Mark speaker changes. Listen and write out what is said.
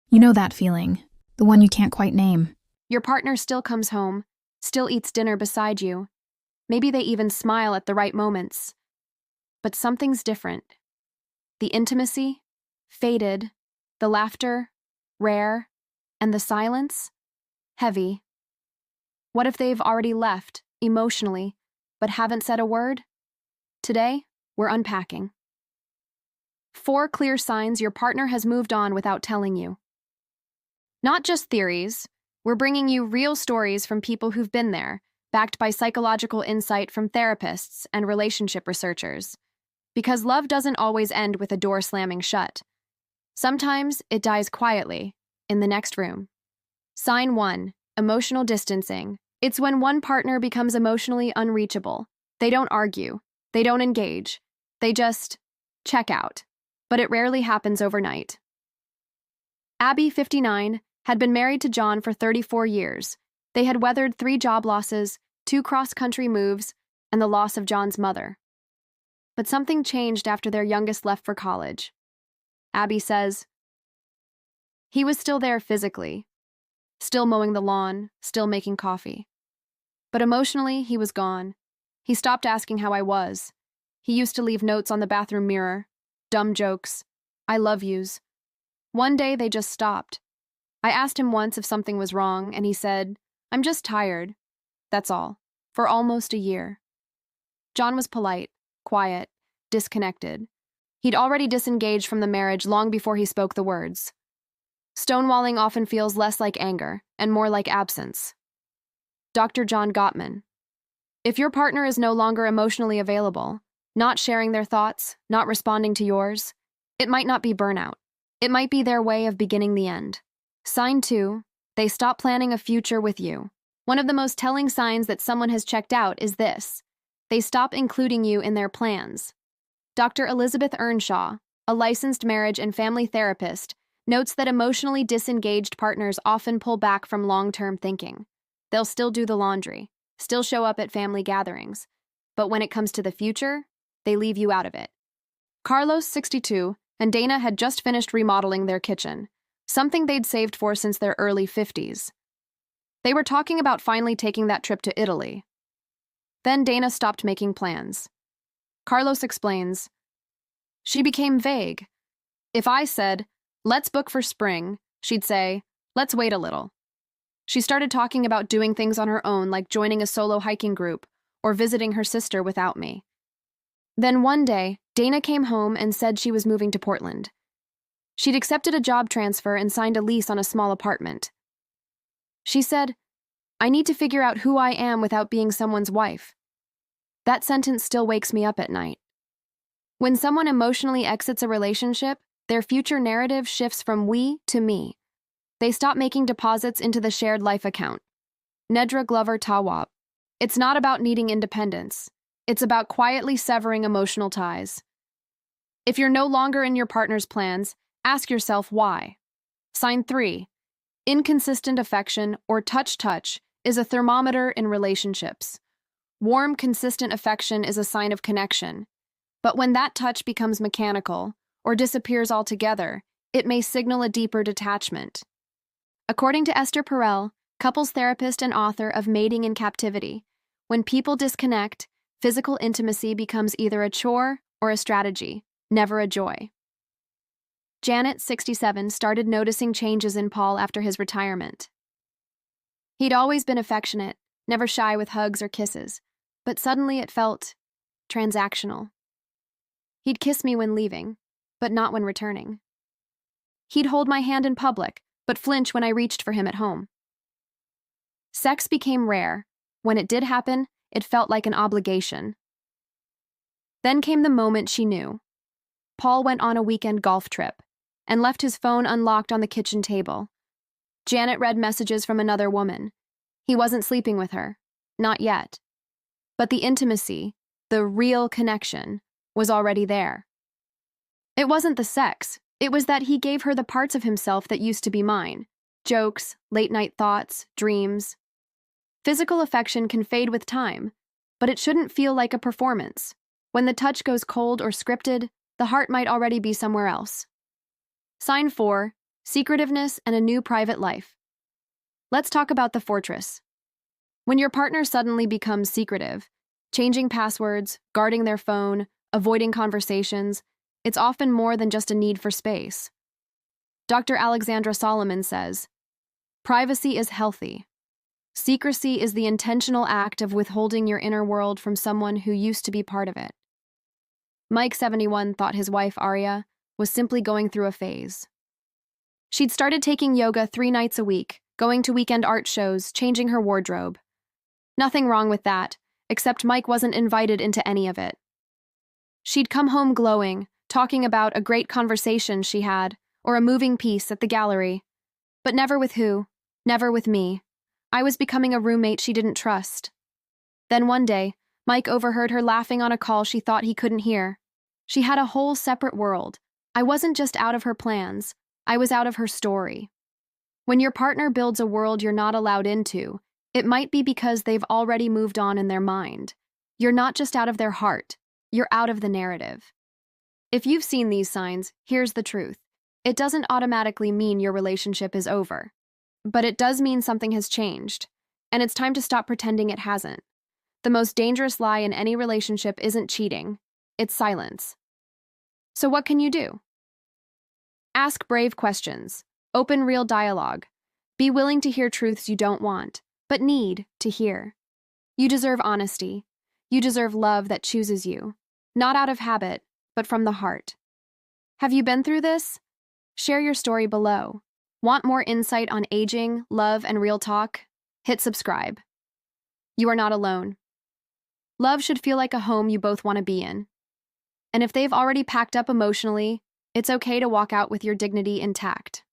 Speaker 1: You know that feeling, the one you can't quite name.
Speaker 2: Your partner still comes home, still eats dinner beside you. Maybe they even smile at the right moments. But something's different. The intimacy, faded, the laughter, rare, and the silence, heavy. What if they've already left, emotionally, but haven't said a word? Today, we're unpacking 4 clear signs your partner has moved on without telling you. Not just theories, we're bringing you real stories from people who've been there, backed by psychological insight from therapists and relationship researchers. Because love doesn't always end with a door slamming shut. Sometimes it dies quietly, in the next room. Sign 1, emotional distancing. It's when one partner becomes emotionally unreachable. They don't argue, they don't engage, they just check out. But it rarely happens overnight. Abby, 59, had been married to John for 34 years. They had weathered 3 job losses, 2 cross-country moves, and the loss of John's mother. But something changed after their youngest left for college. Abby says, he was still there physically, still mowing the lawn, still making coffee. But emotionally, he was gone. He stopped asking how I was. He used to leave notes on the bathroom mirror, dumb jokes, I love yous. One day, they just stopped. I asked him once if something was wrong, and he said, I'm just tired. That's all. For almost a year. John was polite, quiet, disconnected. He'd already disengaged from the marriage long before he spoke the words. Stonewalling often feels less like anger and more like absence. Dr. John Gottman. If your partner is no longer emotionally available, not sharing their thoughts, not responding to yours, it might not be burnout. It might be their way of beginning the end. Sign 2, they stop planning a future with you. One of the most telling signs that someone has checked out is this. They stop including you in their plans. Dr. Elizabeth Earnshaw, a licensed marriage and family therapist, notes that emotionally disengaged partners often pull back from long-term thinking. They'll still do the laundry, still show up at family gatherings, but when it comes to the future, they leave you out of it. Carlos, 62, and Dana had just finished remodeling their kitchen, something they'd saved for since their early 50s. They were talking about finally taking that trip to Italy. Then Dana stopped making plans. Carlos explains, she became vague. If I said, let's book for spring, she'd say, let's wait a little. She started talking about doing things on her own, like joining a solo hiking group or visiting her sister without me. Then one day, Dana came home and said she was moving to Portland. She'd accepted a job transfer and signed a lease on a small apartment. She said, I need to figure out who I am without being someone's wife. That sentence still wakes me up at night. When someone emotionally exits a relationship, their future narrative shifts from we to me. They stop making deposits into the shared life account. Nedra Glover Tawwab. It's not about needing independence. It's about quietly severing emotional ties. If you're no longer in your partner's plans, ask yourself why. Sign 3. Inconsistent affection or touch is a thermometer in relationships. Warm, consistent affection is a sign of connection. But when that touch becomes mechanical or disappears altogether, it may signal a deeper detachment. According to Esther Perel, couples therapist and author of Mating in Captivity, when people disconnect, physical intimacy becomes either a chore or a strategy, never a joy. Janet, 67, started noticing changes in Paul after his retirement. He'd always been affectionate, never shy with hugs or kisses, but suddenly it felt transactional. He'd kiss me when leaving, but not when returning. He'd hold my hand in public, but flinch when I reached for him at home. Sex became rare. When it did happen, it felt like an obligation. Then came the moment she knew. Paul went on a weekend golf trip and left his phone unlocked on the kitchen table. Janet read messages from another woman. He wasn't sleeping with her. Not yet. But the intimacy, the real connection, was already there. It wasn't the sex. It was that he gave her the parts of himself that used to be mine. Jokes, late-night thoughts, dreams. Physical affection can fade with time, but it shouldn't feel like a performance. When the touch goes cold or scripted, the heart might already be somewhere else. Sign 4, secretiveness, and a new private life. Let's talk about the fortress. When your partner suddenly becomes secretive, changing passwords, guarding their phone, avoiding conversations, it's often more than just a need for space. Dr. Alexandra Solomon says, privacy is healthy. Secrecy is the intentional act of withholding your inner world from someone who used to be part of it. Mike, 71, thought his wife, Aria, was simply going through a phase. She'd started taking yoga 3 nights a week, going to weekend art shows, changing her wardrobe. Nothing wrong with that, except Mike wasn't invited into any of it. She'd come home glowing, talking about a great conversation she had, or a moving piece at the gallery. But never with who, never with me. I was becoming a roommate she didn't trust. Then one day, Mike overheard her laughing on a call she thought he couldn't hear. She had a whole separate world. I wasn't just out of her plans, I was out of her story. When your partner builds a world you're not allowed into, it might be because they've already moved on in their mind. You're not just out of their heart, you're out of the narrative. If you've seen these signs, here's the truth. It doesn't automatically mean your relationship is over. But it does mean something has changed, and it's time to stop pretending it hasn't. The most dangerous lie in any relationship isn't cheating, it's silence. So what can you do? Ask brave questions, open real dialogue, be willing to hear truths you don't want, but need to hear. You deserve honesty. You deserve love that chooses you, not out of habit, but from the heart. Have you been through this? Share your story below. Want more insight on aging, love, and real talk? Hit subscribe. You are not alone. Love should feel like a home you both want to be in. And if they've already packed up emotionally, it's okay to walk out with your dignity intact.